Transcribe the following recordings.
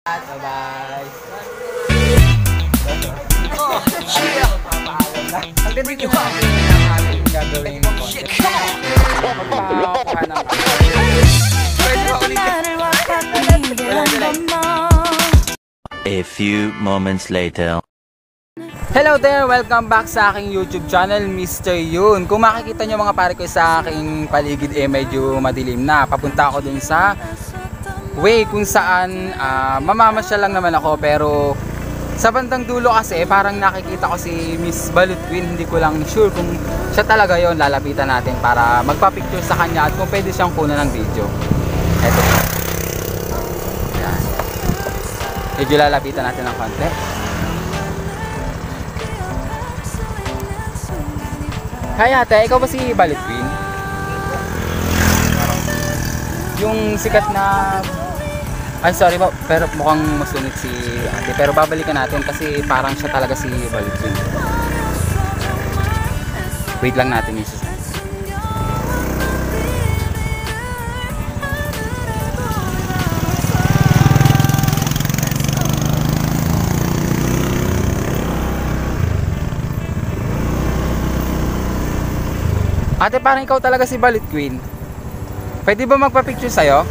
Bye-bye. Ang ganda dito ba? Gagawin mo ko. Magpapaka ng pwede ba ulitin? A few moments later. Hello there! Welcome back sa aking YouTube channel, Mr. Yun. Kung makikita nyo mga pare ko sa aking paligid medyo madilim na. Papunta ako dun sa way kung saan mamamasya lang naman ako, pero sa bandang dulo kasi parang nakikita ko si Miss Balut Queen. Hindi ko lang sure kung siya talaga yon. Lalapitan natin para magpa-picture sa kanya at kung pwede siyang kunan ng video. Eto. Ayan. Medyo lalapitan natin ng konti. Hi ate, ikaw ba si Balut Queen? Yung sikat na... Ay sorry po, pero mukhang masungit si ate. Pero babalikan natin kasi parang siya talaga si Balut Queen. Wait lang natin isa. Ate, parang ikaw talaga si Balut Queen. Pwede ba magpa-picture sa'yo?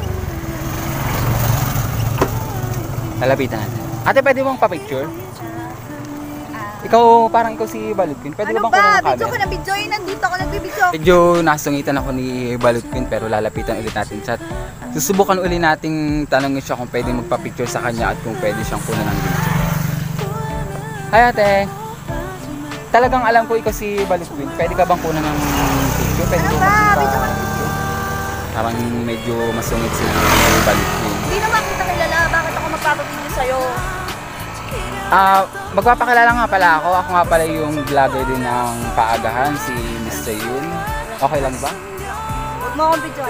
Lalapitan natin. Ate, pwede bang pa-picture? Ikaw, parang ikaw si Balut Queen. Pwede Ano ba bang kunin ng ba? camera? Video ko na video. Nandito ako nagbibideo. Medyo nasungitan ako ni Balut Queen pero lalapitan ulit natin siya. Susubukan ulit nating tanongin siya kung pwede magpa-picture sa kanya at kung pwede siyang kunin ng video. Hi ate! Talagang alam ko ikaw si Balut Queen. Pwede ka bang kunin ng video? Pwede Ano ba ba? magpa... Video ko na video. Parang medyo masungit si Balut Queen. Hindi naman kita kilala. Bakit ako magpapabideo sa'yo? Magpapakilala nga pala ako. Ako nga pala yung vlogger din ng Paagahan, si Mr. Yun. Okay lang ba? Huwag mo akong video.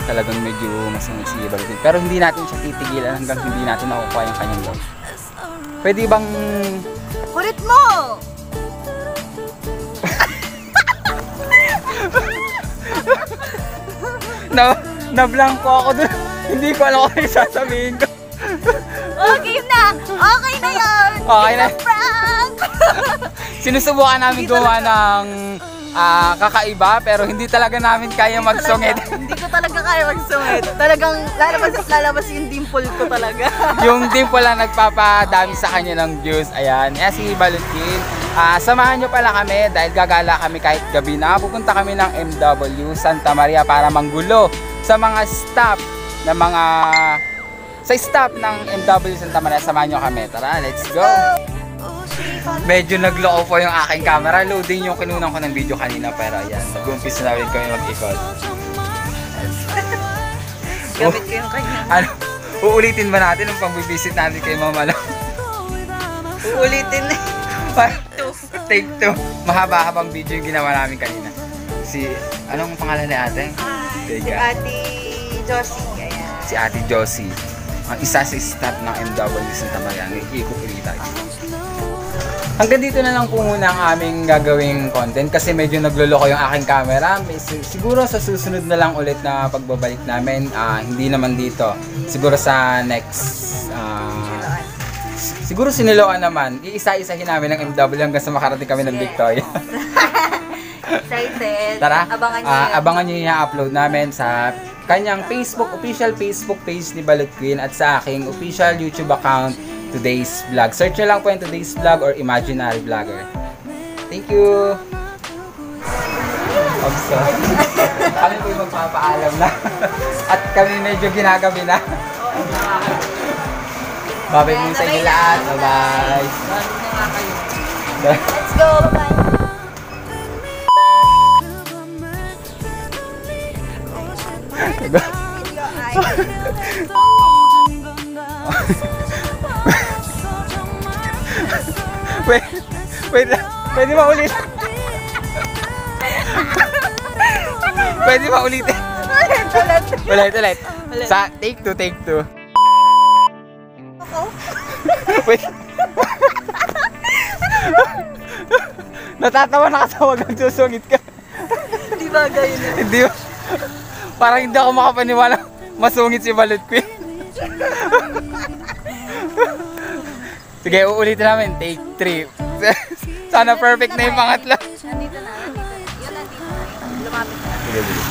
Talagang medyo masungit si Balut Queen. Pero hindi natin siya titigilan hanggang hindi natin nakukuha yung kanyang love. Pwede bang... Kulit mo! Na-blank ko ako dun. Hindi ko alam kung ano sasabihin ko. Okay na! Okay na yan! Okay na. Prank! Sinusubukan namin gumawa ng kakaiba pero hindi talaga namin kaya magsungit. Hindi ko talaga kaya magsungit. Talagang lalabas at lalabas yung dimple ko talaga. Yung dimple lang nagpapadami sa kanya ng views. Ayan. Kaya si Balut Queen. Samahan nyo pala kami dahil gagala kami kahit gabi na. Pupunta kami ng MW Santa Maria para manggulo sa mga staff ng mga... Sa staff ng MW Santa Maria. Samahan nyo kami. Tara, let's go! Medyo nag-low po yung aking camera. Loading yung kinunan ko ng video kanina. Pero ayan, nag-umpisa na rin kami mag-ikot. Gamit ko yung kanya. Ano, uulitin ba natin ang pang-visit natin kay Mama Lo? Uulitin na. Take 2. Mahaba-habang video yung ginawa namin kanina. Anong pangalan ni ate? Si Ate Josie. Ayan. Si Ate Josie. Ang isa sa staff ng MW Santa Maria. Ikot ulit tayo. Hanggang dito na lang po muna ang aming gagawing content kasi medyo nagloloko yung aking camera. Siguro sa susunod na lang ulit na pagbabalik namin. Hindi naman dito. Siguro sa next... siguro siniloan naman. Iisa-isahin namin ng MW hanggang sa makarating kami ng Victoria. Excited. Tara, Abangan nyo. abangan nyo yung upload namin sa kanyang official Facebook page ni Balut Queen at sa aking official YouTube account, Today's Vlog. Search nyo lang po yung Today's Vlog or Imaginary Vlogger. Thank you! Obso. Kami po yung magpapaalam na. At kami medyo ginagabi na. Babay mo sa inyo lahat. Bye-bye! Let's go! Bye-bye! Wait lang. Pwede ba ulit? Pwede ba ulitin? Ulit. Sa take 2. Wait. Natatawa na kasi wag nagsusungit ka. Hindi ba ganyan? Hindi ba? Parang hindi ako makapaniwala masungit si Balut Queen. Sige, uulitin namin. Take 3. Sana perfect na yung pangatlo. Nandito na. Yun, nandito na. Lumapit na. Sige, sige.